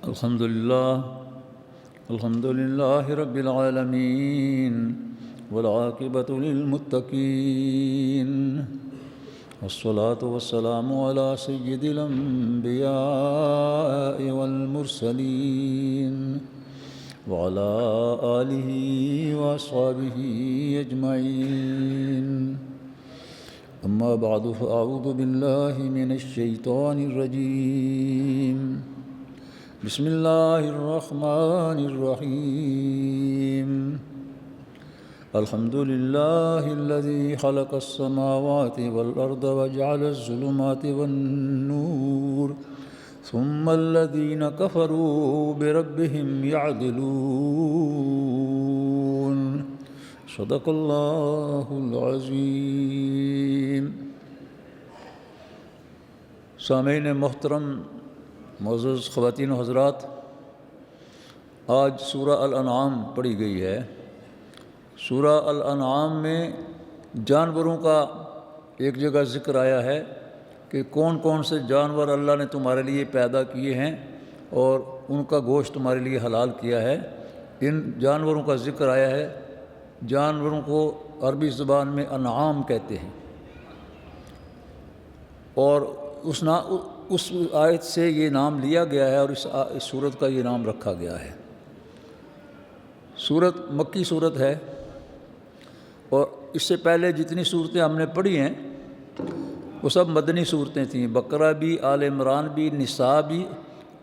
الحمد للہ رب العالمین والعاقبۃ للمتقین والصلاة والسلام علی سید الانبیاء والمرسلین وعلی آلہ واصحابہ اجمعین اما بعد فاعوذ باللہ من الشیطان الرجیم بسم اللہ الرحمن الرحیم الحمد للہ الذی خلق السماوات والارض وجعل الظلمات والنور ثم الذین کفروا بربهم یعدلون صدق اللہ العظیم۔ سامعین محترم، معزز خواتین و حضرات، آج سورہ الانعام پڑھی گئی ہے۔ سورہ الانعام میں جانوروں کا ایک جگہ ذکر آیا ہے کہ کون کون سے جانور اللہ نے تمہارے لیے پیدا کیے ہیں اور ان کا گوشت تمہارے لیے حلال کیا ہے۔ ان جانوروں کا ذکر آیا ہے۔ جانوروں کو عربی زبان میں انعام کہتے ہیں، اور اس آیت سے یہ نام لیا گیا ہے اور اس سورت کا یہ نام رکھا گیا ہے۔ سورت مکی سورت ہے، اور اس سے پہلے جتنی صورتیں ہم نے پڑھی ہیں وہ سب مدنی صورتیں تھیں۔ بقرہ بھی، آل عمران بھی، نساء بھی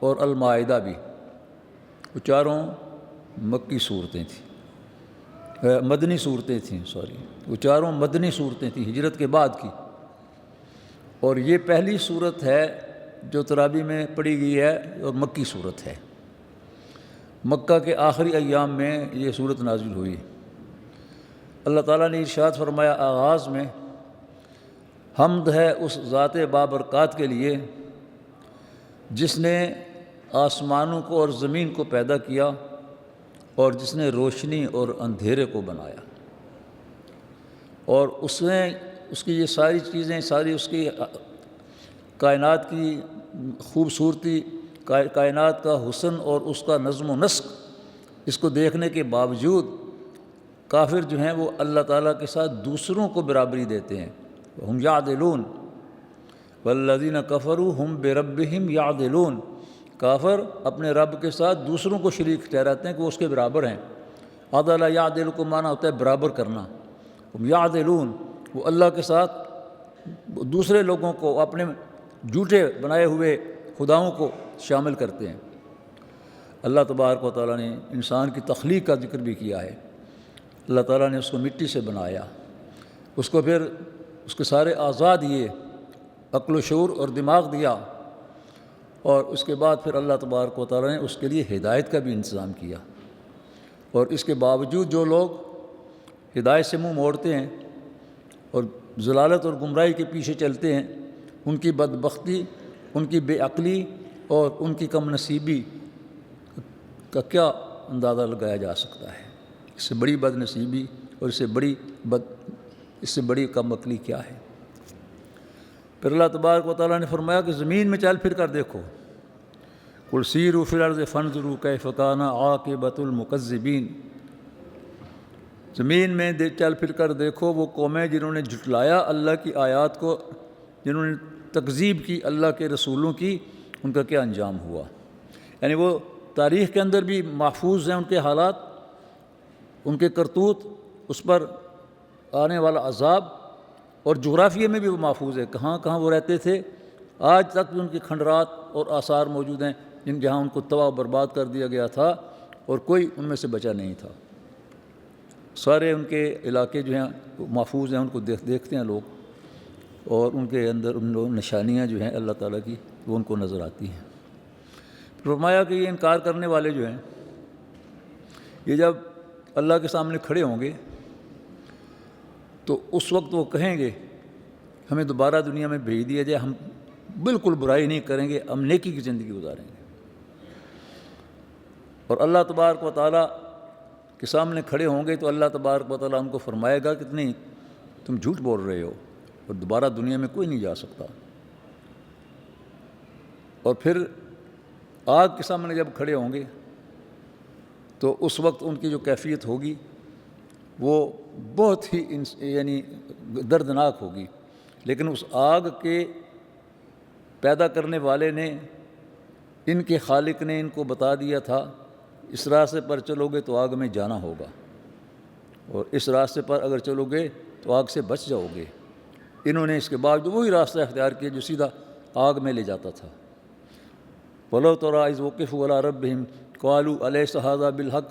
اور المائدہ بھی، وہ چاروں مکی صورتیں تھیں، مدنی صورتیں تھیں، وہ چاروں مدنی صورتیں تھیں، ہجرت کے بعد کی۔ اور یہ پہلی صورت ہے جو تراویح میں پڑھی گئی ہے اور مکی صورت ہے۔ مکہ کے آخری ایام میں یہ صورت نازل ہوئی۔ اللہ تعالیٰ نے ارشاد فرمایا آغاز میں، حمد ہے اس ذات بابرکات کے لیے جس نے آسمانوں کو اور زمین کو پیدا کیا اور جس نے روشنی اور اندھیرے کو بنایا، اور اس نے اس کی یہ ساری چیزیں، ساری اس کی کائنات کی خوبصورتی، کائنات کا حسن اور اس کا نظم و نسق، اس کو دیکھنے کے باوجود کافر جو ہیں وہ اللہ تعالیٰ کے ساتھ دوسروں کو برابری دیتے ہیں۔ ہم یعدلون والذین کفروا ہم بربہم یعدلون، کافر اپنے رب کے ساتھ دوسروں کو شریک ٹھہراتے ہیں کہ وہ اس کے برابر ہیں۔ عدل یعدل کو معنی ہوتا ہے برابر کرنا۔ ہم یعدلون، وہ اللہ کے ساتھ دوسرے لوگوں کو، اپنے جھوٹے بنائے ہوئے خداؤں کو شامل کرتے ہیں۔ اللہ تبارک و تعالیٰ نے انسان کی تخلیق کا ذکر بھی کیا ہے۔ اللہ تعالیٰ نے اس کو مٹی سے بنایا، اس کو پھر اس کے سارے اعضاء دیے، عقل و شعور اور دماغ دیا، اور اس کے بعد پھر اللہ تبارک و تعالیٰ نے اس کے لیے ہدایت کا بھی انتظام کیا۔ اور اس کے باوجود جو لوگ ہدایت سے منہ موڑتے ہیں اور ضلالت اور گمراہی کے پیچھے چلتے ہیں، ان کی بدبختی، ان کی بے عقلی اور ان کی کم نصیبی کا کیا اندازہ لگایا جا سکتا ہے؟ اس سے بڑی بد نصیبی اور اس سے بڑی کم عقلی کیا ہے؟ پھر اللہ تبارک و تعالیٰ نے فرمایا کہ زمین میں چل پھر کر دیکھو، قل سیروا فی الارض فانظروا کیف کان عاقبۃ المکذبین، زمین میں چل پھر کر دیکھو وہ قومیں جنہوں نے جھٹلایا اللہ کی آیات کو، جنہوں نے تکذیب کی اللہ کے رسولوں کی، ان کا کیا انجام ہوا۔ یعنی وہ تاریخ کے اندر بھی محفوظ ہیں، ان کے حالات، ان کے کرتوت، اس پر آنے والا عذاب، اور جغرافیے میں بھی وہ محفوظ ہے، کہاں کہاں وہ رہتے تھے، آج تک بھی ان کے کھنڈرات اور آثار موجود ہیں جہاں ان کو تباہ و برباد کر دیا گیا تھا اور کوئی ان میں سے بچا نہیں تھا۔ سارے ان کے علاقے جو ہیں وہ محفوظ ہیں، ان کو دیکھتے ہیں لوگ، اور ان کے اندر ان نشانیاں جو ہیں اللہ تعالیٰ کی وہ ان کو نظر آتی ہیں۔ فرمایا کہ یہ انکار کرنے والے جو ہیں، یہ جب اللہ کے سامنے کھڑے ہوں گے تو اس وقت وہ کہیں گے ہمیں دوبارہ دنیا میں بھیج دیا جائے، ہم بالکل برائی نہیں کریں گے، ہم نیکی کی زندگی گزاریں گے۔ اور اللہ تبارک و تعالیٰ کے سامنے کھڑے ہوں گے تو اللہ تبارک و تعالیٰ ان کو فرمائے گا کہ نہیں، تم جھوٹ بول رہے ہو اور دوبارہ دنیا میں کوئی نہیں جا سکتا۔ اور پھر آگ کے سامنے جب کھڑے ہوں گے تو اس وقت ان کی جو کیفیت ہوگی وہ بہت ہی یعنی دردناک ہوگی، لیکن اس آگ کے پیدا کرنے والے نے، ان کے خالق نے ان کو بتا دیا تھا اس راستے پر چلو گے تو آگ میں جانا ہوگا، اور اس راستے پر اگر چلو گے تو آگ سے بچ جاؤ گے۔ انہوں نے اس کے بعد وہی راستہ اختیار کیا جو سیدھا آگ میں لے جاتا تھا۔ وَلَوْ تَرَىٰ إِذْ وُقِفُوا عَلَىٰ رَبِّهِمْ قَالُوا أَلَيْسَ هَٰذَا بِالْحَقِّ،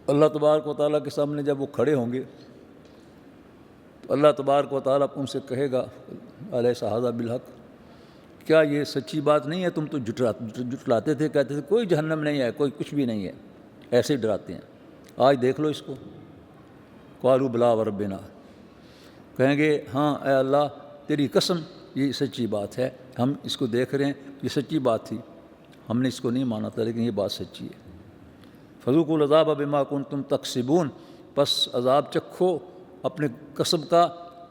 اللہ تبارک و تعالیٰ کے سامنے جب وہ کھڑے ہوں گے تو اللہ تبارک و تعالیٰ ان سے کہے گا أَلَيْسَ هَٰذَا بِالْحَقِّ، کیا یہ سچی بات نہیں ہے؟ تم تو جھٹلاتے تھے، کہتے تھے کوئی جہنم نہیں ہے، کوئی کچھ بھی نہیں ہے، ایسے ہی ڈراتے ہیں، آج دیکھ لو اس کو۔ قالوا بلا وربنا، کہیں گے ہاں اے اللہ تیری قسم یہ سچی بات ہے، ہم اس کو دیکھ رہے ہیں، یہ سچی بات تھی، ہم نے اس کو نہیں مانا تھا لیکن یہ بات سچی ہے۔ فذوقوا العذاب بما کنتم تکسبون، پس عذاب چکھو اپنے کسب کا،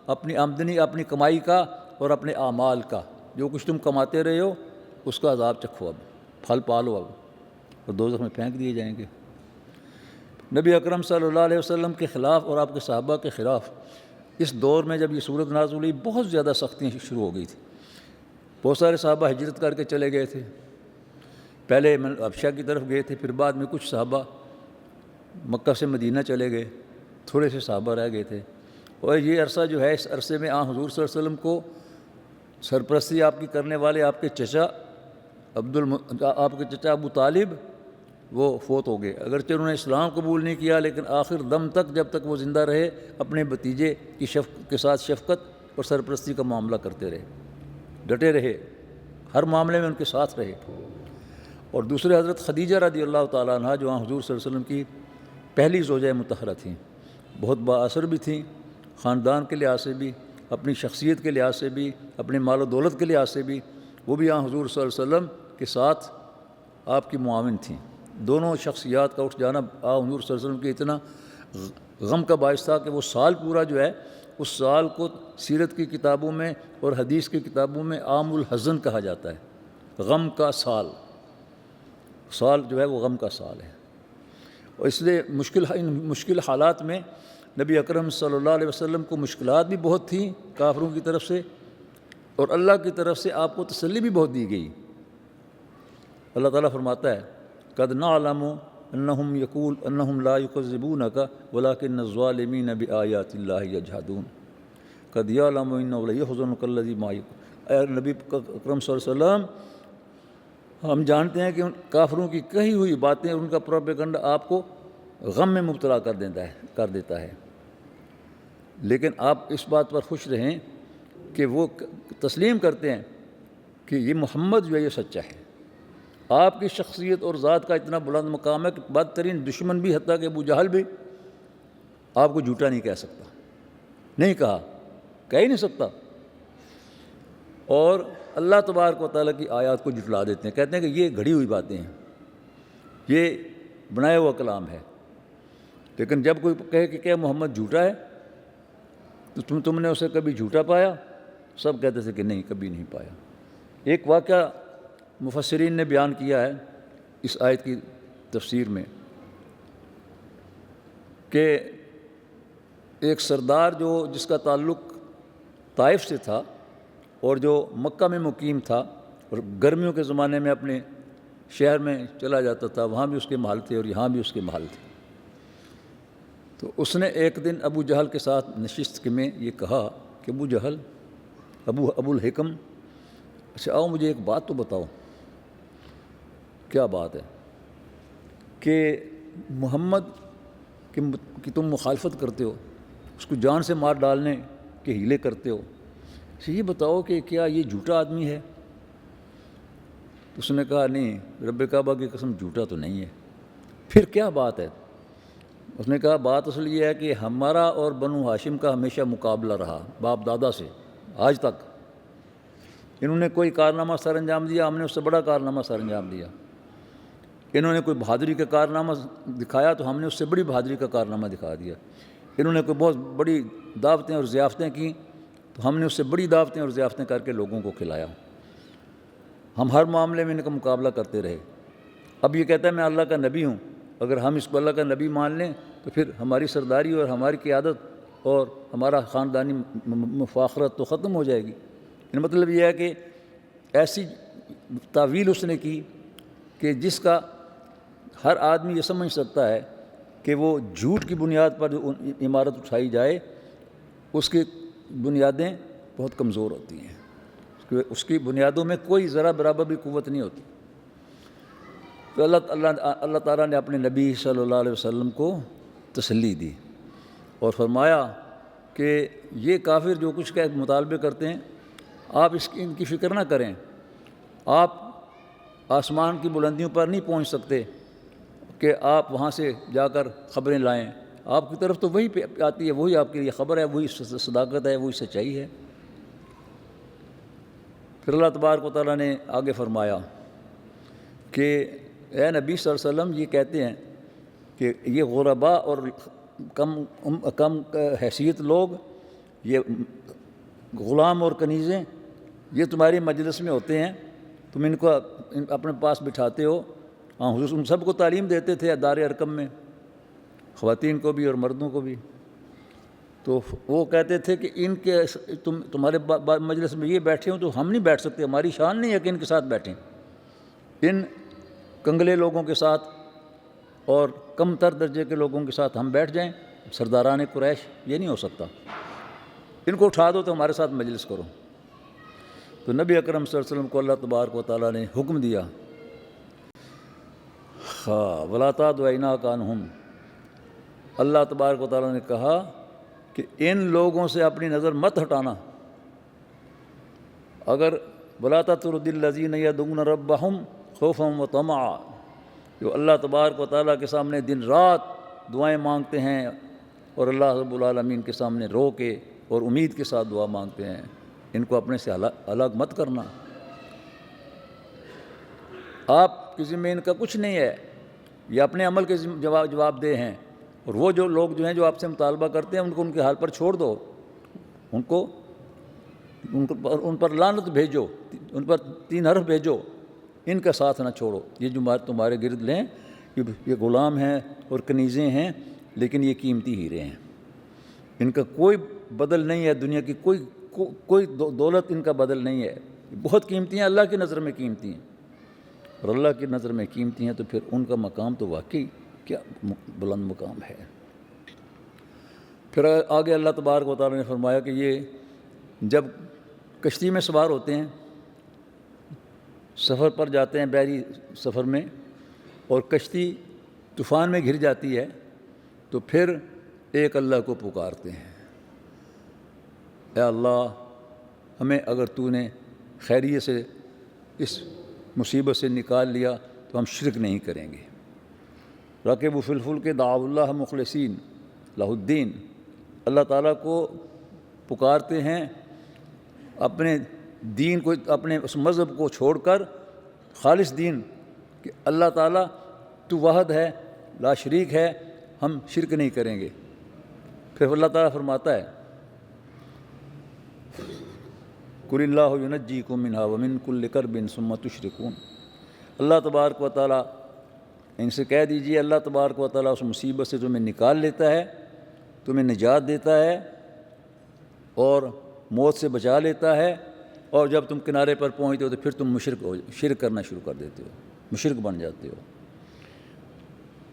اپنی آمدنی، اپنی کمائی کا اور اپنے اعمال کا، جو کچھ تم کماتے رہے ہو اس کا عذاب چکھو، اب پھل پالو اب، اور دوزخ میں پھینک دیے جائیں گے۔ نبی اکرم صلی اللہ علیہ وسلم کے خلاف اور آپ کے صحابہ کے خلاف اس دور میں جب یہ صورت نازل ہوئی بہت زیادہ سختیاں شروع ہو گئی تھی۔ بہت سارے صحابہ ہجرت کر کے چلے گئے تھے، پہلے حبشہ کی طرف گئے تھے، پھر بعد میں کچھ صحابہ مکہ سے مدینہ چلے گئے، تھوڑے سے صحابہ رہ گئے تھے، اور یہ عرصہ جو ہے اس عرصے میں حضور صلی اللہ علیہ وسلم کو سرپرستی آپ کی کرنے والے آپ کے چچا آپ کے چچا ابو طالب وہ فوت ہو گئے، اگرچہ انہوں نے اسلام قبول نہیں کیا لیکن آخر دم تک جب تک وہ زندہ رہے اپنے بھتیجے کی کے ساتھ شفقت اور سرپرستی کا معاملہ کرتے رہے، ڈٹے رہے، ہر معاملے میں ان کے ساتھ رہے۔ اور دوسرے حضرت خدیجہ رضی اللہ تعالیٰ عنہ جو حضور صلی اللہ علیہ وسلم کی پہلی زوجہ مطہرہ تھیں، بہت با اثر بھی تھیں، خاندان کے لحاظ سے بھی، اپنی شخصیت کے لحاظ سے بھی، اپنے مال و دولت کے لحاظ سے بھی، وہ بھی حضور صلی اللہ علیہ وسلم کے ساتھ آپ کی معاون تھیں۔ دونوں شخصیات کا اٹھ جانا حضور صلی اللہ علیہ وسلم کے اتنا غم کا باعث تھا کہ وہ سال پورا جو ہے اس سال کو سیرت کی کتابوں میں اور حدیث کی کتابوں میں عام الحزن کہا جاتا ہے، غم کا سال جو ہے وہ غم کا سال ہے۔ اور اس لیے ان مشکل حالات میں نبی اکرم صلی اللہ علیہ وسلم کو مشکلات بھی بہت تھیں کافروں کی طرف سے، اور اللہ کی طرف سے آپ کو تسلی بھی بہت دی گئی۔ اللہ تعالیٰ فرماتا ہے قد نعلم انہم لا یکذبونک ولکن الظالمین بآیات اللہ یجحدون قد یعلم انہ لیحزنک الذی ما اے نبی اکرم صلی اللہ علیہ وسلم، ہم جانتے ہیں کہ ان کافروں کی کہی ہوئی باتیں، ان کا پروپیگنڈا آپ کو غم میں مبتلا کر دیتا ہے، لیکن آپ اس بات پر خوش رہیں کہ وہ تسلیم کرتے ہیں کہ یہ محمد جو ہے یہ سچا ہے۔ آپ کی شخصیت اور ذات کا اتنا بلند مقام ہے کہ بدترین دشمن بھی، حتیٰ کہ ابو جہل بھی آپ کو جھوٹا نہیں کہہ سکتا، نہیں کہہ ہی نہیں سکتا۔ اور اللہ تبارک و تعالیٰ کی آیات کو جھٹلا دیتے ہیں، کہتے ہیں کہ یہ گھڑی ہوئی باتیں ہیں، یہ بنایا ہوا کلام ہے۔ لیکن جب کوئی کہے کہ کیا محمد جھوٹا ہے تو تم نے اسے کبھی جھوٹا پایا؟ سب کہتے تھے کہ نہیں، کبھی نہیں پایا۔ ایک واقعہ مفسرین نے بیان کیا ہے اس آیت کی تفسیر میں کہ ایک سردار جس کا تعلق طائف سے تھا اور جو مکہ میں مقیم تھا اور گرمیوں کے زمانے میں اپنے شہر میں چلا جاتا تھا، وہاں بھی اس کے محل تھے اور یہاں بھی اس کے محل تھے، تو اس نے ایک دن ابو جہل کے ساتھ نشست میں یہ کہا کہ ابو جہل، ابو الحکم، اچھا آؤ مجھے ایک بات تو بتاؤ۔ کیا بات ہے؟ کہ محمد کی تم مخالفت کرتے ہو، اس کو جان سے مار ڈالنے کے ہیلے کرتے ہو، یہ بتاؤ کہ کیا یہ جھوٹا آدمی ہے؟ اس نے کہا نہیں، رب کعبہ کی قسم جھوٹا تو نہیں ہے۔ پھر کیا بات ہے؟ اس نے کہا بات اصل یہ ہے کہ ہمارا اور بنو ہاشم کا ہمیشہ مقابلہ رہا، باپ دادا سے آج تک۔ انہوں نے کوئی کارنامہ سر انجام دیا، ہم نے اس سے بڑا کارنامہ سر انجام دیا۔ انہوں نے کوئی بہادری کا کارنامہ دکھایا تو ہم نے اس سے بڑی بہادری کا کارنامہ دکھا دیا۔ انہوں نے کوئی بہت بڑی دعوتیں اور ضیافتیں کیں تو ہم نے اس سے بڑی دعوتیں اور ضیافتیں کر کے لوگوں کو کھلایا۔ ہم ہر معاملے میں ان کا مقابلہ کرتے رہے. اب یہ کہتا ہے میں اللہ کا نبی ہوں. اگر ہم اس کو اللہ کا نبی مان لیں تو پھر ہماری سرداری اور ہماری قیادت اور ہمارا خاندانی مفاخرت تو ختم ہو جائے گی. مطلب یہ ہے کہ ایسی تعویل اس نے کی کہ جس کا ہر آدمی یہ سمجھ سکتا ہے کہ وہ جھوٹ کی بنیاد پر جو عمارت اٹھائی جائے اس کی بنیادیں بہت کمزور ہوتی ہیں، اس کی بنیادوں میں کوئی ذرا برابر بھی قوت نہیں ہوتی. تو اللہ تعالیٰ نے اپنے نبی صلی اللہ علیہ وسلم کو تسلی دی اور فرمایا کہ یہ کافر جو کچھ کا مطالبے کرتے ہیں آپ ان کی فکر نہ کریں. آپ آسمان کی بلندیوں پر نہیں پہنچ سکتے کہ آپ وہاں سے جا کر خبریں لائیں. آپ کی طرف تو وہی پہ آتی ہے، وہی آپ کے لیے خبر ہے، وہی صداقت ہے، وہی سچائی ہے. پھر اللہ تبارک و تعالیٰ نے آگے فرمایا کہ اے نبی صلی اللہ علیہ وسلم یہ کہتے ہیں کہ یہ غرباء اور کم حیثیت لوگ، یہ غلام اور کنیزیں، یہ تمہاری مجلس میں ہوتے ہیں، تم ان کو اپنے پاس بٹھاتے ہو. ہاں حضور ان سب کو تعلیم دیتے تھے دار ارقم میں، خواتین کو بھی اور مردوں کو بھی. تو وہ کہتے تھے کہ ان کے تمہارے مجلس میں یہ بیٹھے ہوں تو ہم نہیں بیٹھ سکتے، ہماری شان نہیں ہے کہ ان کے ساتھ بیٹھیں. ان کنگلے لوگوں کے ساتھ اور کم تر درجے کے لوگوں کے ساتھ ہم بیٹھ جائیں، سرداران قریش، یہ نہیں ہو سکتا. ان کو اٹھا دو تو ہمارے ساتھ مجلس کرو. تو نبی اکرم صلی اللہ علیہ وسلم کو اللہ تبارک و تعالیٰ نے حکم دیا وَلَا تَعْدُ عَيْنَاكَ عَنْهُمْ. اللہ تبارک و تعالیٰ نے کہا کہ ان لوگوں سے اپنی نظر مت ہٹانا. اگر وَلَا تَطْرُدِ الَّذِينَ يَدْعُونَ رَبَّهُمْ خَوْفًا وَطَمَعًا، جو اللہ تبارک و تعالیٰ کے سامنے دن رات دعائیں مانگتے ہیں اور اللہ رب العالمین کے سامنے رو کے اور امید کے ساتھ دعا مانگتے ہیں، ان کو اپنے سے الگ مت کرنا. آپ کی ذمہ ان کا کچھ نہیں ہے، یہ اپنے عمل کے جواب دہ ہیں. اور وہ جو لوگ جو ہیں جو آپ سے مطالبہ کرتے ہیں ان کے حال پر چھوڑ دو، ان پر لعنت بھیجو، ان پر 3 حرف بھیجو، ان کا ساتھ نہ چھوڑو. یہ جو تمہارے گرد لیں یہ غلام ہیں اور کنیزیں ہیں، لیکن یہ قیمتی ہیرے ہیں. ان کا کوئی بدل نہیں ہے، دنیا کی کوئی دولت ان کا بدل نہیں ہے. بہت قیمتی ہیں، اللہ کی نظر میں قیمتی ہیں. اور اللہ کی نظر میں قیمتی ہیں تو پھر ان کا مقام تو واقعی کیا بلند مقام ہے. پھر آگے اللہ تبارک و تعالیٰ نے فرمایا کہ یہ جب کشتی میں سوار ہوتے ہیں، سفر پر جاتے ہیں بحری سفر میں، اور کشتی طوفان میں گھر جاتی ہے تو پھر ایک اللہ کو پکارتے ہیں، اے اللہ ہمیں اگر تو نے خیریت سے اس مصیبت سے نکال لیا تو ہم شرک نہیں کریں گے. راکبوا فی الفلک دعوا اللہ مخلصین لہ الدین. اللہ تعالیٰ کو پکارتے ہیں اپنے دین کو، اپنے اس مذہب کو چھوڑ کر خالص دین کہ اللہ تعالیٰ تو واحد ہے، لا شریک ہے، ہم شرک نہیں کریں گے. پھر اللہ تعالیٰ فرماتا ہے قُلِ اللّٰهُ يُنَجِّيكُم مِّنْهَا وَمِن كُلِّ كَرْبٍ ثُمَّ تُشْرِكُونَ. اللہ تبارک و تعالیٰ ان سے کہہ دیجئے اللہ تبارک و تعالیٰ اس مصیبت سے تمہیں نکال لیتا ہے، تمہیں نجات دیتا ہے اور موت سے بچا لیتا ہے، اور جب تم کنارے پر پہنچتے ہو تو پھر تم شرک کرنا شروع کر دیتے ہو، مشرک بن جاتے ہو.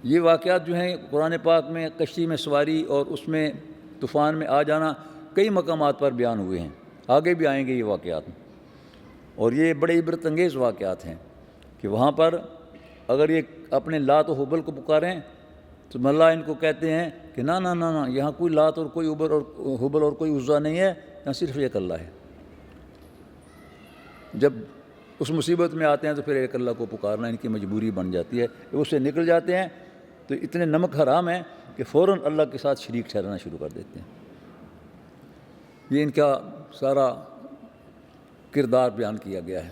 یہ واقعات جو ہیں قرآن پاک میں کشتی میں سواری اور اس میں طوفان میں آ جانا کئی مقامات پر بیان ہوئے ہیں، آگے بھی آئیں گے یہ واقعات. اور یہ بڑے عبرت انگیز واقعات ہیں کہ وہاں پر اگر یہ اپنے لات و حبل کو پکاریں تو اللہ ان کو کہتے ہیں کہ نہ نہ نہ نہ، یہاں کوئی لات اور کوئی حبل اور کوئی عزا نہیں ہے، یہاں صرف ایک اللہ ہے. جب اس مصیبت میں آتے ہیں تو پھر ایک اللہ کو پکارنا ان کی مجبوری بن جاتی ہے. اس سے نکل جاتے ہیں تو اتنے نمک حرام ہیں کہ فوراً اللہ کے ساتھ شریک ٹھہرانا شروع کر دیتے ہیں. یہ ان کا سارا کردار بیان کیا گیا ہے.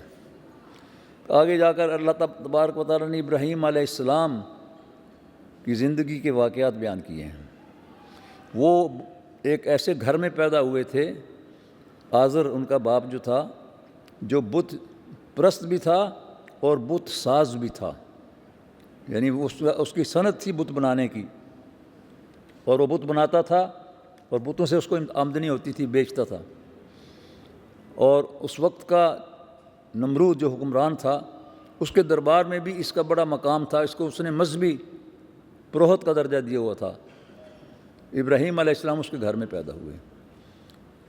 آگے جا کر اللہ تبارک و تعالیٰ نے ابراہیم علیہ السلام کی زندگی کے واقعات بیان کیے ہیں. وہ ایک ایسے گھر میں پیدا ہوئے تھے، آزر ان کا باپ جو تھا، جو بت پرست بھی تھا اور بت ساز بھی تھا، یعنی اس کی صنعت تھی بت بنانے کی، اور وہ بت بناتا تھا اور بتوں سے اس کو آمدنی ہوتی تھی، بیچتا تھا۔ اور اس وقت کا نمرود جو حکمران تھا، اس کے دربار میں بھی اس کا بڑا مقام تھا، اس نے مذہبی پروہت کا درجہ دیا ہوا تھا۔ ابراہیم علیہ السلام اس کے گھر میں پیدا ہوئے،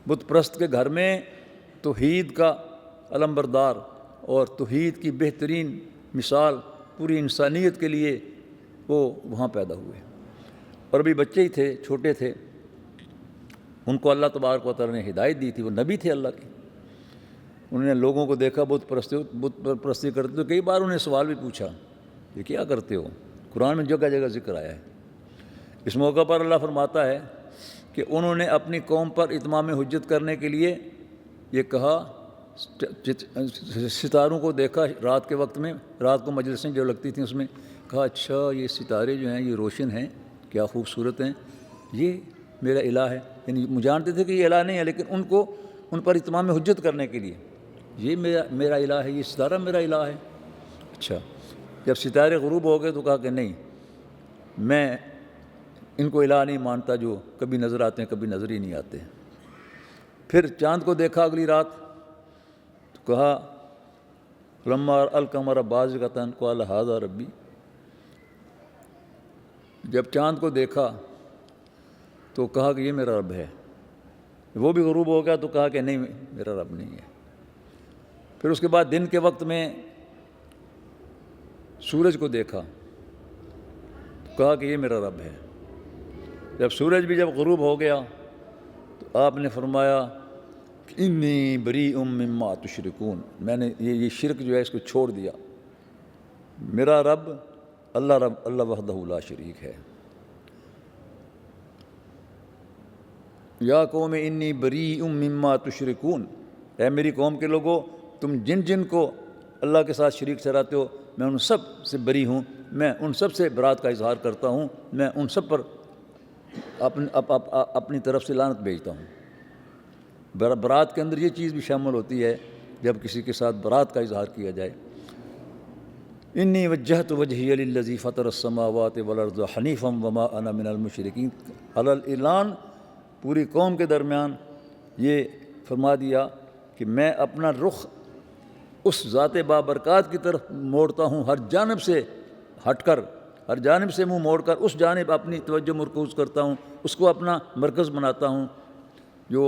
بت پرست کے گھر میں توحید کا علمبردار اور توحید کی بہترین مثال پوری انسانیت کے لیے وہ وہاں پیدا ہوئے، اور ابھی بچے ہی تھے، چھوٹے تھے۔ ان کو اللہ تبارک و تعالیٰ نے ہدایت دی تھی، وہ نبی تھے اللہ کے۔ انہوں نے لوگوں کو دیکھا بت پرستی کرتے، تو کئی بار انہیں سوال بھی پوچھا، یہ کیا کرتے ہو؟ قرآن میں جگہ جگہ ذکر آیا ہے۔ اس موقع پر اللہ فرماتا ہے کہ انہوں نے اپنی قوم پر اتمام حجت کرنے کے لیے یہ کہا، ستاروں کو دیکھا رات کے وقت میں، رات کو مجلسیں جو لگتی تھیں اس میں، کہا اچھا یہ ستارے جو ہیں یہ روشن ہیں، کیا خوبصورت ہیں، یہ میرا الہ ہے۔ یعنی جانتے تھے کہ یہ الہ نہیں ہے، لیکن ان پر اتمام حجت کرنے کے لیے یہ میرا الہ ہے، یہ ستارہ میرا الہ ہے۔ اچھا، جب ستارے غروب ہو گئے تو کہا کہ نہیں، میں ان کو الہ نہیں مانتا جو کبھی نظر آتے ہیں کبھی نظر ہی نہیں آتے۔ پھر چاند کو دیکھا اگلی رات تو کہا لما القمر بازغۃ قال ھذا ربی، جب چاند کو دیکھا تو کہا کہ یہ میرا رب ہے۔ وہ بھی غروب ہو گیا تو کہا کہ نہیں، میرا رب نہیں ہے۔ پھر اس کے بعد دن کے وقت میں سورج کو دیکھا تو کہا کہ یہ میرا رب ہے۔ جب سورج بھی جب غروب ہو گیا تو آپ نے فرمایا کہ انی بریء مما تشرکون، میں نے یہ شرک جو ہے اس کو چھوڑ دیا، میرا رب اللہ وحدہ لا شریک ہے۔ یا قوم انی بریء مما تشرکون، اے میری قوم کے لوگوں، تم جن جن کو اللہ کے ساتھ شریک ٹھہراتے ہو میں ان سب سے بری ہوں، میں ان سب سے برات کا اظہار کرتا ہوں، میں ان سب پر اپنی طرف سے لعنت بھیجتا ہوں۔ برات کے اندر یہ چیز بھی شامل ہوتی ہے جب کسی کے ساتھ برات کا اظہار کیا جائے۔ انی وجہت وجہی للذی فطر السماوات والارض حنیفا وما انا من المشرکین، علی الاعلان پوری قوم کے درمیان یہ فرما دیا کہ میں اپنا رخ اس ذات بابرکات کی طرف موڑتا ہوں، ہر جانب سے ہٹ کر، ہر جانب سے منہ موڑ کر اس جانب اپنی توجہ مرکوز کرتا ہوں، اس کو اپنا مرکز بناتا ہوں جو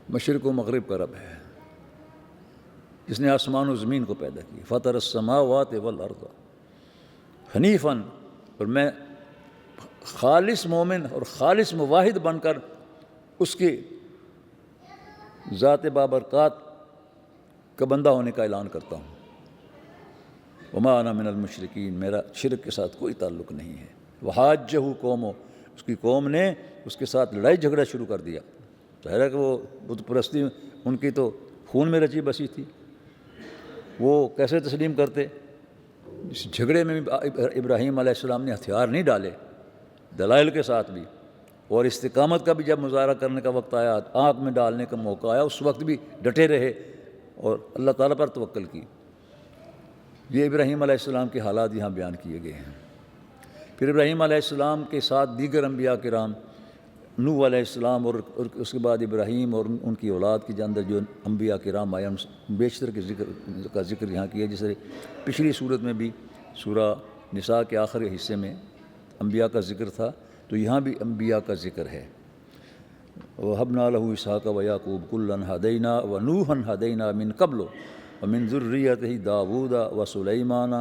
مشرق و مغرب کا رب ہے، جس نے آسمان و زمین کو پیدا کی۔ فطر السماوات والارض حنیفاً، اور میں خالص مومن اور خالص موحد بن کر اس کی ذات بابرکات کا بندہ ہونے کا اعلان کرتا ہوں۔ وما انا من المشرکین، میرا شرک کے ساتھ کوئی تعلق نہیں ہے۔ وحاجہ قومو، اس کی قوم نے اس کے ساتھ لڑائی جھگڑا شروع کر دیا۔ ظاہر ہے کہ وہ بت پرستی ان کی تو خون میں رچی بسی تھی، وہ کیسے تسلیم کرتے؟ اس جھگڑے میں ابراہیم علیہ السلام نے ہتھیار نہیں ڈالے، دلائل کے ساتھ بھی، اور استقامت کا بھی جب مظاہرہ کرنے کا وقت آیا، آنکھ میں ڈالنے کا موقع آیا، اس وقت بھی ڈٹے رہے اور اللہ تعالیٰ پر توکل کی۔ یہ ابراہیم علیہ السلام کے حالات یہاں بیان کیے گئے ہیں۔ پھر ابراہیم علیہ السلام کے ساتھ دیگر انبیاء کرام، نوح علیہ السلام اور اس کے بعد ابراہیم اور ان کی اولاد کے اندر جو انبیاء کرام آئے، ان بیشتر کے ذکر یہاں کیا، جیسے پچھلی صورت میں بھی سورہ نساء کے آخری حصے میں انبیاء کا ذکر تھا، تو یہاں بھی انبیاء کا ذکر ہے۔ وَهَبْنَا لَهُ إِسْحَاقَ وَيَعْقُوبَ كُلًّا هَدَيْنَا وَنُوحًا هَدَيْنَا مِن قَبْلُ وَمِن ذُرِّيَّتِهِ دَاوُودَ وَسُلَيْمَانَ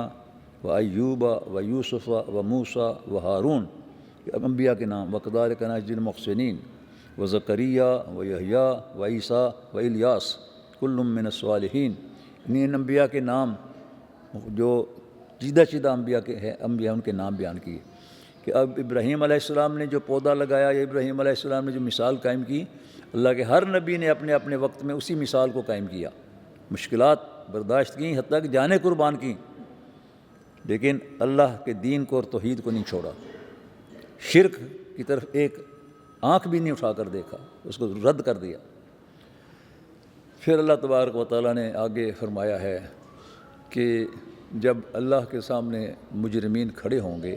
وَأَيُّوبَ وَيُوسُفَ وَمُوسَى وَهَارُونَ، انبیاء کے نام۔ وَكَذَلِكَ نَجْزِي الْمُحْسِنِينَ وَزَكَرِيَّا وَيَحْيَىٰ وَعِیسیٰ وَإِلیاس كُلٌّ مِّنَ الصَّالِحِینَ، ان انبیاء کے نام جو چیدہ چیدہ انبیاء کے ہیں، انبیاء ان کے نام بیان کیے کہ اب ابراہیم علیہ السلام نے جو پودا لگایا، یا ابراہیم علیہ السلام نے جو مثال قائم کی، اللہ کے ہر نبی نے اپنے اپنے وقت میں اسی مثال کو قائم کیا، مشکلات برداشت کیں، حتیٰ کہ جانیں قربان کیں، لیکن اللہ کے دین کو اور توحید کو نہیں چھوڑا، شرک کی طرف ایک آنکھ بھی نہیں اٹھا کر دیکھا، اس کو رد کر دیا۔ پھر اللہ تبارک و تعالیٰ نے آگے فرمایا ہے کہ جب اللہ کے سامنے مجرمین کھڑے ہوں گے،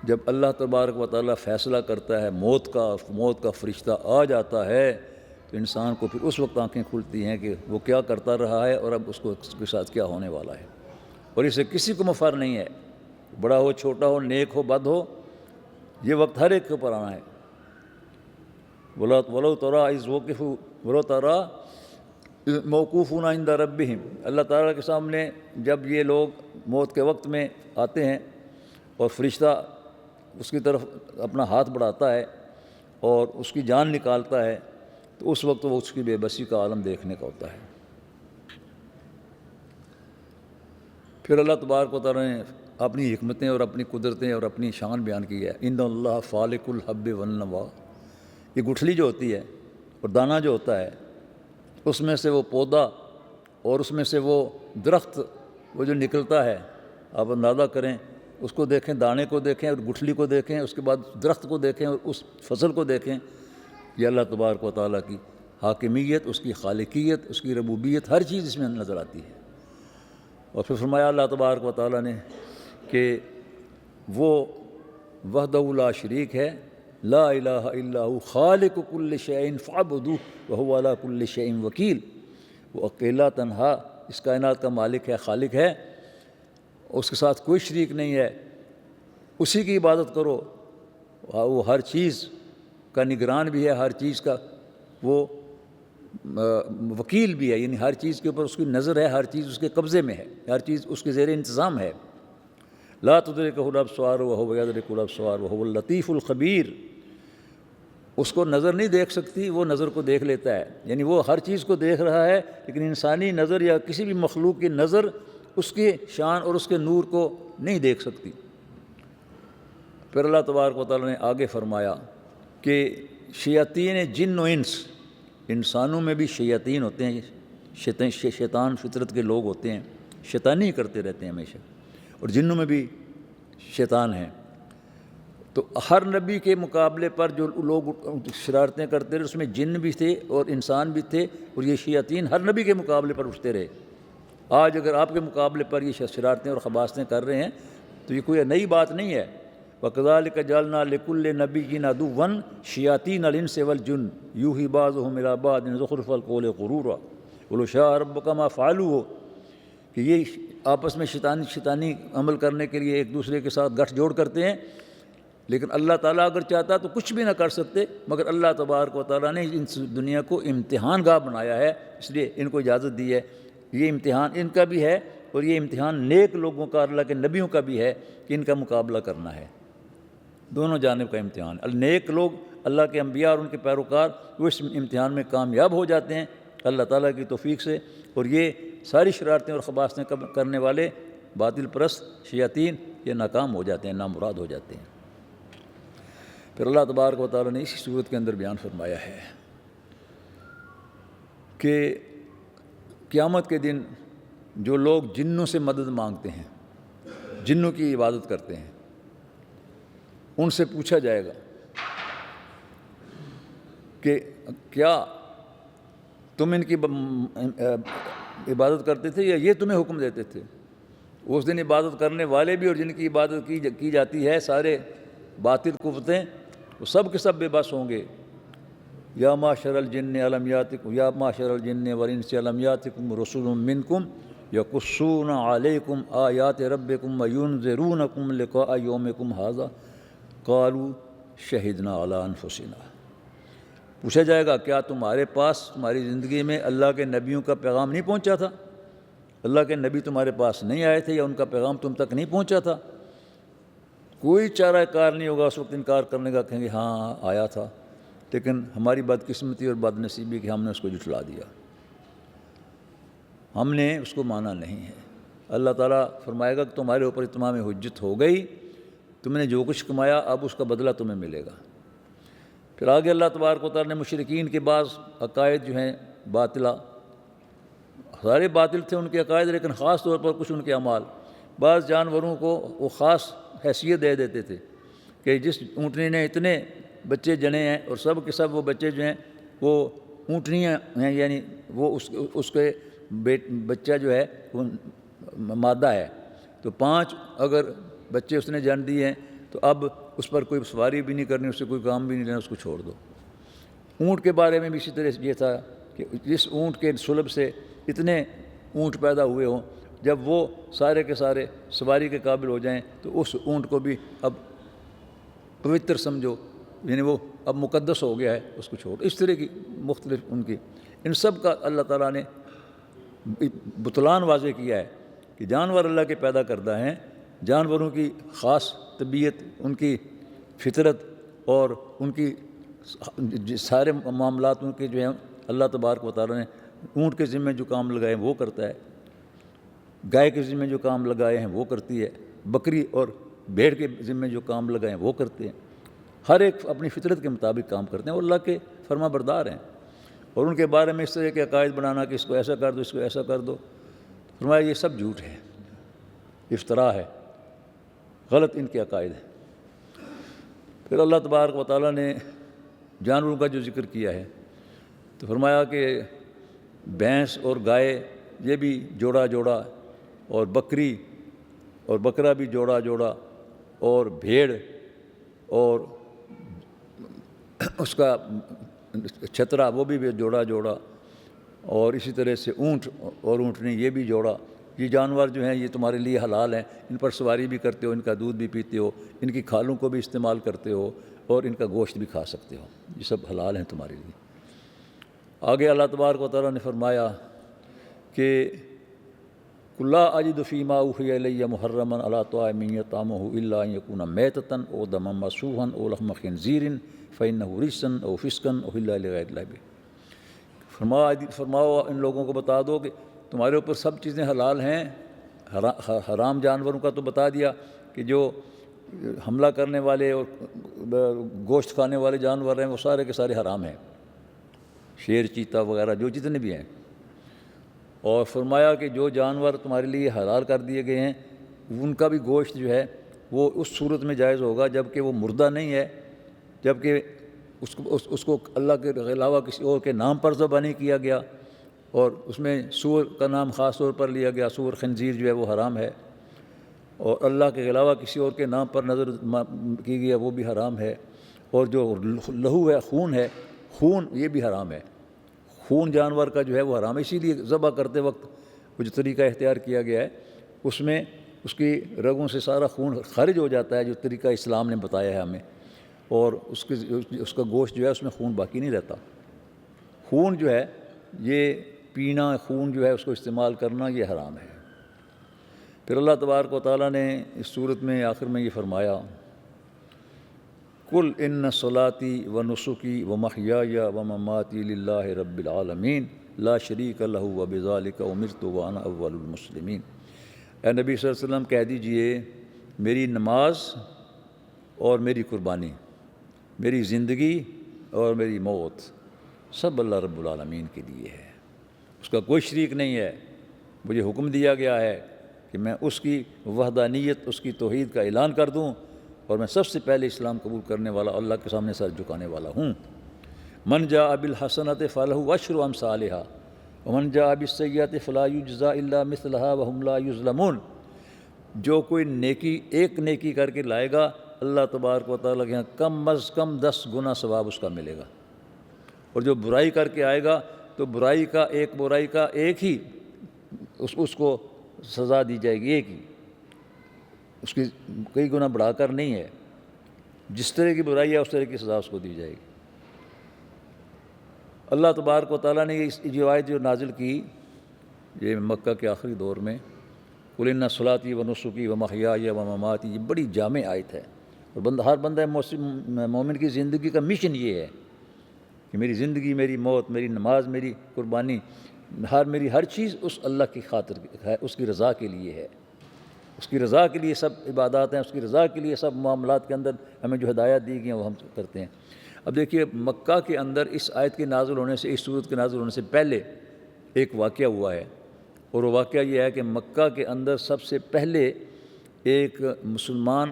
جب اللہ تبارک و تعالیٰ فیصلہ کرتا ہے، موت کا فرشتہ آ جاتا ہے، تو انسان کو پھر اس وقت آنکھیں کھلتی ہیں کہ وہ کیا کرتا رہا ہے اور اب اس کے ساتھ کیا ہونے والا ہے، اور اسے کسی کو مفر نہیں ہے، بڑا ہو چھوٹا ہو، نیک ہو بد ہو، یہ وقت ہر ایک کے اوپر آنا ہے۔ وَلَوْ تَرَىٰ إِذْ وُقِفُوا وَلَوْ تَرَىٰ موقوفون عند ربہم، اللہ تعالیٰ کے سامنے جب یہ لوگ موت کے وقت میں آتے ہیں اور فرشتہ اس کی طرف اپنا ہاتھ بڑھاتا ہے اور اس کی جان نکالتا ہے، تو اس وقت وہ اس کی بے بسی کا عالم دیکھنے کا ہوتا ہے۔ پھر اللہ تبارک و تعالیٰ نے اپنی حکمتیں اور اپنی قدرتیں اور اپنی شان بیان کی ہے۔ ان اللہ فالق الحب والنوا، یہ گٹھلی جو ہوتی ہے اور دانہ جو ہوتا ہے، اس میں سے وہ پودا اور اس میں سے وہ درخت وہ جو نکلتا ہے، آپ اندازہ کریں، اس کو دیکھیں، دانے کو دیکھیں اور گٹھلی کو دیکھیں، اس کے بعد درخت کو دیکھیں اور اس فصل کو دیکھیں، یہ اللہ تبارک و تعالیٰ کی حاکمیت، اس کی خالقیت، اس کی ربوبیت، ہر چیز اس میں نظر آتی ہے۔ اور پھر فرمایا اللہ تبارک و تعالیٰ نے کہ وہ وحدہ لا شریک ہے، لا الہ الا هو خالق کل شیء فاعبدوہ وہو علی کل شیء وکیل، وہ اکیلا تنہا اس کائنات کا مالک ہے، خالق ہے، اس کے ساتھ کوئی شریک نہیں ہے، اسی کی عبادت کرو، وہ ہر چیز کا نگران بھی ہے، ہر چیز کا وہ وکیل بھی ہے، یعنی ہر چیز کے اوپر اس کی نظر ہے، ہر چیز اس کے قبضے میں ہے، ہر چیز اس کے زیر انتظام ہے۔ لا تدرکہ الابصار وہو یدرک الابصار وہو اللطیف الخبیر، اس کو نظر نہیں دیکھ سکتی، وہ نظر کو دیکھ لیتا ہے، یعنی وہ ہر چیز کو دیکھ رہا ہے، لیکن انسانی نظر یا کسی بھی مخلوق کی نظر اس کی شان اور اس کے نور کو نہیں دیکھ سکتی۔ پھر اللہ تبارک و تعالیٰ نے آگے فرمایا کہ شیاطین جن و انس، انسانوں میں بھی شیاطین ہوتے ہیں، شیطان فطرت کے لوگ ہوتے ہیں، شیطانی کرتے رہتے ہیں ہمیشہ، اور جنوں میں بھی شیطان ہیں۔ تو ہر نبی کے مقابلے پر جو لوگ شرارتیں کرتے رہے، اس میں جن بھی تھے اور انسان بھی تھے، اور یہ شیاطین ہر نبی کے مقابلے پر اٹھتے رہے۔ آج اگر آپ کے مقابلے پر یہ شرارتیں اور خباثتیں کر رہے ہیں تو یہ کوئی نئی بات نہیں ہے۔ وَكَذَلِكَ جَعَلْنَا لِكُلِّ نَبِيٍّ عَدُوًّا شَيَاطِينَ الْإِنسِ وَالْجِنِّ يُوحِي بَعْضُهُمْ إِلَىٰ بَعْضٍ زُخْرُفَ الْقَوْلِ غُرُورًا وَلَوْ شَاءَ رَبُّكَ مَا فَعَلُوهُ، کہ یہ آپس میں شیطانی عمل کرنے کے لیے ایک دوسرے کے ساتھ گٹھ جوڑ کرتے ہیں، لیکن اللہ تعالیٰ اگر چاہتا تو کچھ بھی نہ کر سکتے، مگر اللہ تبارک و تعالیٰ نے ان دنیا کو امتحان گاہ بنایا ہے، اس لیے ان کو اجازت دی ہے۔ یہ امتحان ان کا بھی ہے اور یہ امتحان نیک لوگوں کا، اللہ کے نبیوں کا بھی ہے کہ ان کا مقابلہ کرنا ہے، دونوں جانب کا امتحان۔ نیک لوگ اللہ کے انبیاء اور ان کے پیروکار وہ اس امتحان میں کامیاب ہو جاتے ہیں اللہ تعالیٰ کی توفیق سے، اور یہ ساری شرارتیں اور خباثتیں کرنے والے باطل پرست شیاطین یہ ناکام ہو جاتے ہیں، نامراد ہو جاتے ہیں۔ پھر اللہ تبارک و تعالیٰ نے اسی صورت کے اندر بیان فرمایا ہے کہ قیامت کے دن جو لوگ جنوں سے مدد مانگتے ہیں، جنوں کی عبادت کرتے ہیں، ان سے پوچھا جائے گا کہ کیا تم ان کی عبادت کرتے تھے یا یہ تمہیں حکم دیتے تھے؟ اس دن عبادت کرنے والے بھی اور جن کی عبادت کی جاتی ہے، سارے باطل قوتیں، وہ سب کے سب بے بس ہوں گے۔ یا معشر الجن الم یاتکم یا معشر الجن والانس الم یاتکم رسول منکم یقصون علیکم آیات ربکم وینذرونکم لقاء یومکم ھذا قالوا شہدنا علی انفسنا، پوچھا جائے گا کیا تمہارے پاس تمہاری زندگی میں اللہ کے نبیوں کا پیغام نہیں پہنچا تھا؟ اللہ کے نبی تمہارے پاس نہیں آئے تھے یا ان کا پیغام تم تک نہیں پہنچا تھا؟ کوئی چارہ کار نہیں ہوگا اس وقت انکار کرنے کا، کہیں گے ہاں آیا تھا، لیکن ہماری بدقسمتی اور بد نصیبی کہ ہم نے اس کو جھٹلا دیا، ہم نے اس کو مانا نہیں ہے۔ اللہ تعالیٰ فرمائے گا کہ تمہارے اوپر اتمام حجت ہو گئی، تم نے جو کچھ کمایا اب اس کا بدلہ تمہیں ملے گا۔ پھر آگے اللہ تبارک و تعالیٰ نے مشرکین کے بعض عقائد جو ہیں باطلہ، سارے باطل تھے ان کے عقائد، لیکن خاص طور پر کچھ ان کے اعمال، بعض جانوروں کو وہ خاص حیثیت دے دیتے تھے کہ جس اونٹنی نے اتنے بچے جنے ہیں اور سب کے سب وہ بچے جو ہیں وہ اونٹنیاں ہیں، یعنی وہ اس کے بچہ جو ہے وہ مادہ ہے، تو 5 اگر بچے اس نے جان دیے ہیں تو اب اس پر کوئی سواری بھی نہیں کرنی، اس سے کوئی کام بھی نہیں لینا، اس کو چھوڑ دو۔ اونٹ کے بارے میں بھی اسی طرح یہ تھا کہ جس اونٹ کے سلب سے اتنے اونٹ پیدا ہوئے ہوں، جب وہ سارے کے سارے سواری کے قابل ہو جائیں تو اس اونٹ کو بھی اب پوتر سمجھو، یعنی وہ اب مقدس ہو گیا ہے، اس کو چھوڑ۔ اس طرح کی مختلف ان سب کا اللہ تعالیٰ نے بطلان واضح کیا ہے کہ جانور اللہ کے پیدا کردہ ہیں، جانوروں کی خاص طبیعت، ان کی فطرت اور ان کی سارے معاملات ان کے جو ہیں اللہ تبارک و تعالیٰ نے اونٹ کے ذمہ جو کام لگائے ہیں وہ کرتا ہے، گائے کے ذمہ جو کام لگائے ہیں وہ کرتی ہے، بکری اور بھیڑ کے ذمہ جو کام لگائے ہیں وہ کرتے ہیں۔ ہر ایک اپنی فطرت کے مطابق کام کرتے ہیں اور اللہ کے فرما بردار ہیں، اور ان کے بارے میں اس طرح کے عقائد بنانا کہ اس کو ایسا کر دو، اس کو ایسا کر دو، فرمایا یہ سب جھوٹ ہے، افتراء ہے، غلط ان کے عقائد ہیں۔ پھر اللہ تبارک و تعالیٰ نے جانوروں کا جو ذکر کیا ہے تو فرمایا کہ بھینس اور گائے یہ بھی جوڑا جوڑا، اور بکری اور بکرا بھی جوڑا جوڑا، اور بھیڑ اور اس کا چھترا وہ بھی جوڑا جوڑا، اور اسی طرح سے اونٹ اور اونٹنی یہ بھی جوڑا۔ یہ جانور جو ہیں یہ تمہارے لیے حلال ہیں، ان پر سواری بھی کرتے ہو، ان کا دودھ بھی پیتے ہو، ان کی کھالوں کو بھی استعمال کرتے ہو، اور ان کا گوشت بھی کھا سکتے ہو، یہ سب حلال ہیں تمہارے لیے۔ آگے اللہ تبارک و تعالیٰ نے فرمایا کہ لا اجد فیما اوحی الی محرما علی طاعم یطعمہ الا ان یکون میتۃ او دما مسفوحا او لحم خنزیر فانہ رجس او فسقا احل لغیر اللہ بہ۔ فرماؤ ان لوگوں کو بتا دو کہ تمہارے اوپر سب چیزیں حلال ہیں، حرام جانوروں کا تو بتا دیا کہ جو حملہ کرنے والے اور گوشت کھانے والے جانور ہیں وہ سارے کے سارے حرام ہیں، شیر، چیتا وغیرہ جو جتنے بھی ہیں، اور فرمایا کہ جو جانور تمہارے لیے حلال کر دیے گئے ہیں ان کا بھی گوشت جو ہے وہ اس صورت میں جائز ہوگا جب کہ وہ مردہ نہیں ہے، جب کہ اس کو اللہ کے علاوہ کسی اور کے نام پر ذبح نہیں کیا گیا، اور اس میں سور کا نام خاص طور پر لیا گیا، سور خنزیر جو ہے وہ حرام ہے، اور اللہ کے علاوہ کسی اور کے نام پر نظر کی گیا وہ بھی حرام ہے، اور جو لہو ہے، خون یہ بھی حرام ہے، خون جانور کا جو ہے وہ حرام ہے۔ اسی لیے ذبح کرتے وقت وہ جو طریقہ اختیار کیا گیا ہے اس میں اس کی رگوں سے سارا خون خارج ہو جاتا ہے، جو طریقہ اسلام نے بتایا ہے ہمیں، اور اس کا گوشت جو ہے اس میں خون باقی نہیں رہتا۔ خون جو ہے یہ پینا، خون جو ہے اس کو استعمال کرنا یہ حرام ہے۔ پھر اللہ تبارک و تعالیٰ نے اس صورت میں آخر میں یہ فرمایا قل ان صلاتی و نسکی و محیای و مماتی للہ رب العالمین لا شریک لہ و بذالک امرت وانا اول المسلمین۔ اے نبی صلی اللہ علیہ وسلم کہہ دیجئے میری نماز اور میری قربانی، میری زندگی اور میری موت سب اللہ رب العالمین کے لیے ہے، اس کا کوئی شریک نہیں ہے۔ مجھے حکم دیا گیا ہے کہ میں اس کی وحدانیت، اس کی توحید کا اعلان کر دوں، اور میں سب سے پہلے اسلام قبول کرنے والا، اللہ کے سامنے سر جھکانے والا ہوں۔ من جاء بالحسنۃ فلہ عشر امثالھا ومن جاء بالسیئۃ فلا یجزی الا مثلھا وہم لا یظلمون۔ جو کوئی نیکی ایک نیکی کر کے لائے گا اللہ تبارک و تعالیٰ کے یہاں کم از کم 10 گنا ثواب اس کا ملے گا، اور جو برائی کر کے آئے گا تو برائی کا ایک ہی اس کو سزا دی جائے گی، ایک ہی، اس کی کئی گنا بڑھا کر نہیں ہے، جس طرح کی برائی ہے اس طرح کی سزا اس کو دی جائے گی۔ اللہ تبارک و تعالیٰ نے یہ آیت جو نازل کی یہ مکہ کے آخری دور میں، قل ان صلاتی و نسکی و محیای و مماتی، یہ بڑی جامع آیت ہے، اور ہر بندہ مومن کی زندگی کا مشن یہ ہے کہ میری زندگی، میری موت، میری نماز، میری قربانی، میری ہر چیز اس اللہ کی خاطر ہے، اس کی رضا کے لیے ہے، اس کی رضا کے لیے سب عبادات ہیں، اس کی رضا کے لیے سب معاملات کے اندر ہمیں جو ہدایات دی گئی ہیں وہ ہم کرتے ہیں۔ اب دیکھیے مکہ کے اندر اس آیت کے نازل ہونے سے، اس سورت کے نازل ہونے سے پہلے ایک واقعہ ہوا ہے، اور وہ واقعہ یہ ہے کہ مکہ کے اندر سب سے پہلے ایک مسلمان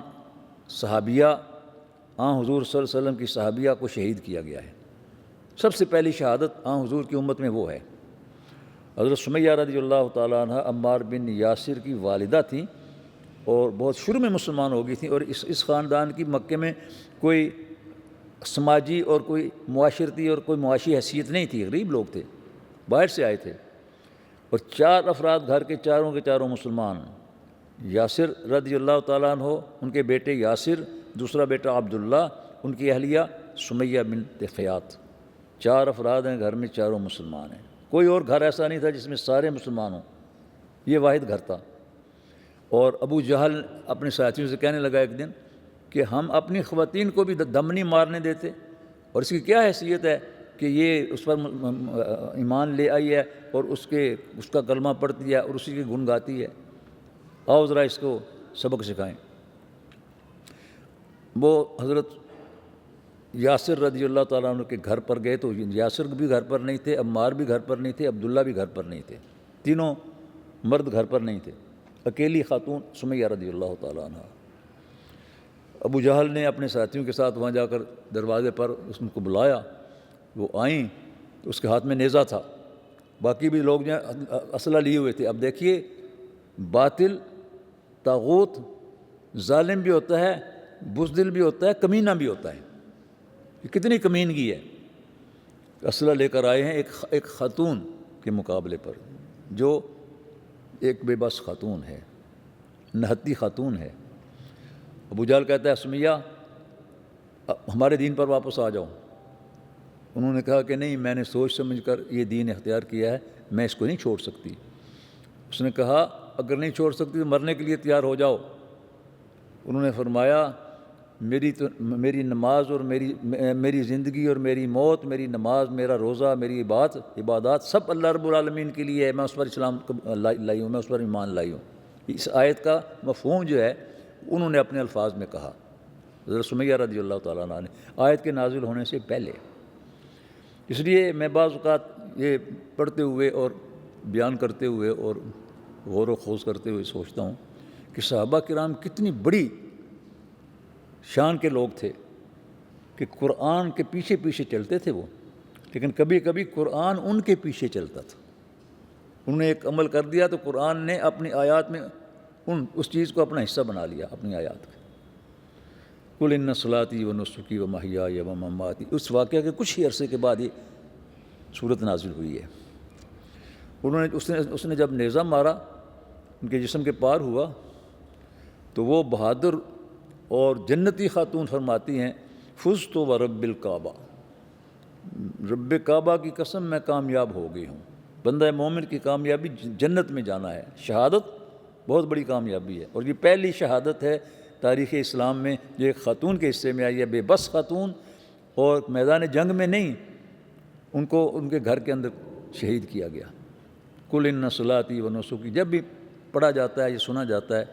صحابیہ حضور صلی اللہ علیہ وسلم کی صحابیہ کو شہید کیا گیا ہے، سب سے پہلی شہادت حضور کی امت میں وہ ہے۔ حضرت سمیہ رضی اللہ تعالیٰ عنہ عمار بن یاسر کی والدہ تھیں اور بہت شروع میں مسلمان ہو گئی تھیں، اور اس خاندان کی مکے میں کوئی سماجی اور کوئی معاشرتی اور کوئی معاشی حیثیت نہیں تھی، غریب لوگ تھے، باہر سے آئے تھے، اور 4 افراد گھر کے چاروں مسلمان، یاسر رضی اللہ تعالیٰ عنہ، ان کے بیٹے یاسر، دوسرا بیٹا عبداللہ، ان کی اہلیہ سمیہ بنت خیاط، 4 افراد ہیں گھر میں، چاروں مسلمان ہیں۔ کوئی اور گھر ایسا نہیں تھا جس میں سارے مسلمان ہوں، یہ واحد گھر تھا۔ اور ابو جہل اپنے ساتھیوں سے کہنے لگا ایک دن کہ ہم اپنی خواتین کو بھی دم نہیں مارنے دیتے، اور اس کی کیا حیثیت ہے کہ یہ اس پر ایمان لے آئی ہے اور اس کا کلمہ پڑھتی ہے اور اسی کی گن گاتی ہے، آؤ ذرا اس کو سبق سکھائیں۔ وہ حضرت یاسر رضی اللہ تعالیٰ عنہ کے گھر پر گئے تو یاسر بھی گھر پر نہیں تھے، عمار بھی گھر پر نہیں تھے، عبداللہ بھی گھر پر نہیں تھے، تینوں مرد گھر پر نہیں تھے، اکیلی خاتون سمیہ رضی اللہ تعالیٰ عنہ۔ ابو جہل نے اپنے ساتھیوں کے ساتھ وہاں جا کر دروازے پر اس کو بلایا، وہ آئیں تو اس کے ہاتھ میں نیزہ تھا، باقی بھی لوگ جو اسلحہ لیے ہوئے تھے۔ اب دیکھیے، باطل، طاغوت، ظالم بھی ہوتا ہے، بزدل بھی ہوتا ہے، کمینہ بھی ہوتا ہے، یہ کتنی کمینگی ہے۔ اسلحہ لے کر آئے ہیں ایک خاتون کے مقابلے پر، جو ایک بے بس خاتون ہے، نہتی خاتون ہے۔ ابو جہل کہتا ہے سمیہ ہمارے دین پر واپس آ جاؤ۔ انہوں نے کہا کہ نہیں، میں نے سوچ سمجھ کر یہ دین اختیار کیا ہے، میں اس کو نہیں چھوڑ سکتی۔ اس نے کہا اگر نہیں چھوڑ سکتی تو مرنے کے لیے تیار ہو جاؤ۔ انہوں نے فرمایا میری نماز اور میری زندگی اور میری موت، میری نماز، میرا روزہ، میری عبادات سب اللہ رب العالمین کے لیے ہے، میں اس پر اسلام لائی ہوں، میں اس پر ایمان لائی ہوں۔ اس آیت کا مفہوم جو ہے انہوں نے اپنے الفاظ میں کہا، حضرت سمیہ رضی اللہ تعالیٰ عنہ نے، آیت کے نازل ہونے سے پہلے۔ اس لیے میں بعض اوقات یہ پڑھتے ہوئے اور بیان کرتے ہوئے اور غور و خوض کرتے ہوئے سوچتا ہوں کہ صحابہ کرام کتنی بڑی شان کے لوگ تھے کہ قرآن کے پیچھے پیچھے چلتے تھے وہ، لیکن کبھی کبھی قرآن ان کے پیچھے چلتا تھا۔ انہوں نے ایک عمل کر دیا تو قرآن نے اپنی آیات میں اس چیز کو اپنا حصہ بنا لیا، اپنی آیات کا۔ قل ان صلاتی و نسکی و محیای و مماتی، اس واقعہ کے کچھ ہی عرصے کے بعد یہ صورت نازل ہوئی ہے۔ اس نے جب نیزہ مارا، ان کے جسم کے پار ہوا، تو وہ بہادر اور جنتی خاتون فرماتی ہیں فزت و رب الکعبہ، رب کعبہ کی قسم میں کامیاب ہو گئی ہوں۔ بندہ مومن کی کامیابی جنت میں جانا ہے، شہادت بہت بڑی کامیابی ہے، اور یہ پہلی شہادت ہے تاریخ اسلام میں جو ایک خاتون کے حصے میں آئی ہے، بے بس خاتون، اور میدان جنگ میں نہیں، ان کو ان کے گھر کے اندر شہید کیا گیا۔ قل ان صلاتی و نسکی جب بھی پڑھا جاتا ہے، یہ سنا جاتا ہے،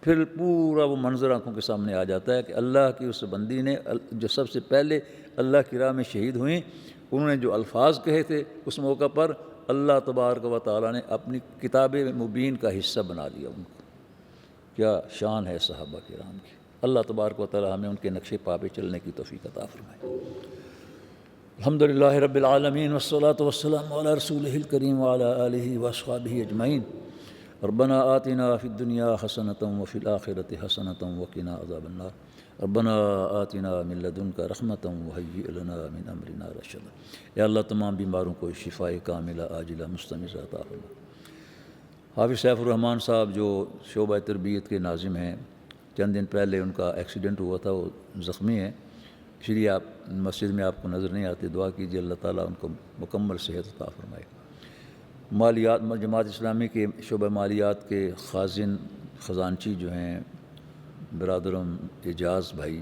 پھر پورا وہ منظر آنکھوں کے سامنے آ جاتا ہے کہ اللہ کی اس بندی نے جو سب سے پہلے اللہ کی راہ میں شہید ہوئیں، انہوں نے جو الفاظ کہے تھے اس موقع پر، اللہ تبارک و تعالیٰ نے اپنی کتاب مبین کا حصہ بنا دیا ان کو۔ کیا شان ہے صحابہ کرام کی، اللہ تبارک و تعالیٰ ہمیں ان کے نقش پا پہ چلنے کی توفیق عطا فرمائے۔ الحمدللہ رب العالمین والصلاة والسلام علی رسولہ الکریم وعلی آلہ واصحابہ اجمعین۔ ربنا آتنا فی الدنیا حسنۃ وفی الآخرۃ حسنۃ وقنا عذاب النار۔ ربنا آتنا من لدنک رحمۃ وہیئ لنا من امرنا رشدا۔ یا اللہ تمام بیماروں کو شفائے کاملہ عاجلہ مستمرہ عطا فرما۔ حافظ سیف الرحمان صاحب جو شعبہ تربیت کے ناظم ہیں، چند دن پہلے ان کا ایکسیڈنٹ ہوا تھا، وہ زخمی ہیں، اس لیے آپ مسجد میں آپ کو نظر نہیں آتے، دعا کیجیے اللہ تعالیٰ ان کو مکمل صحت عطا فرمائے۔ مالیات، جماعت اسلامی کے شعبہ مالیات کے خزانچی جو ہیں برادرم اعجاز بھائی،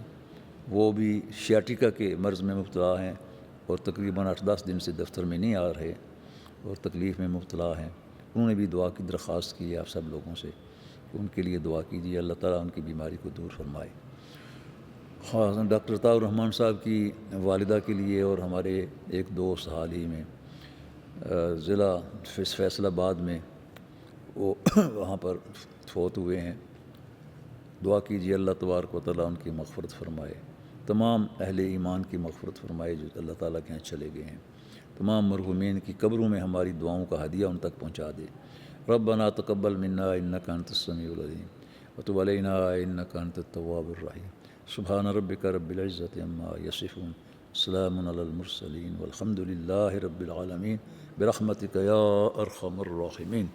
وہ بھی شیاٹیکا کے مرض میں مبتلا ہیں اور تقریباً 8-10 دن سے دفتر میں نہیں آ رہے اور تکلیف میں مبتلا ہیں۔ انہوں نے بھی دعا کی درخواست کی ہے آپ سب لوگوں سے کہ ان کے لیے دعا کیجیے، اللہ تعالیٰ ان کی بیماری کو دور فرمائے۔ خاص ڈاکٹر عطاء الرحمان صاحب کی والدہ کے لیے، اور ہمارے ایک دوست حال ہی میں ضلع فیصل آباد میں وہ وہاں پر فوت ہوئے ہیں، دعا کیجیے اللہ تبارک و تعالیٰ ان کی مغفرت فرمائے، تمام اہل ایمان کی مغفرت فرمائے جو اللہ تعالیٰ کے یہاں چلے گئے ہیں، تمام مرحومین کی قبروں میں ہماری دعاؤں کا ہدیہ ان تک پہنچا دے۔ ربنا تقبل منا انک انت السمیع العلیم وتب علینا انک انت التواب الرحیم۔ سبحان ربک رب العزۃ عما یصفون، سلام علی المرسلین والحمد للہ رب العالمین، برحمتک یا ارحم الراحمین۔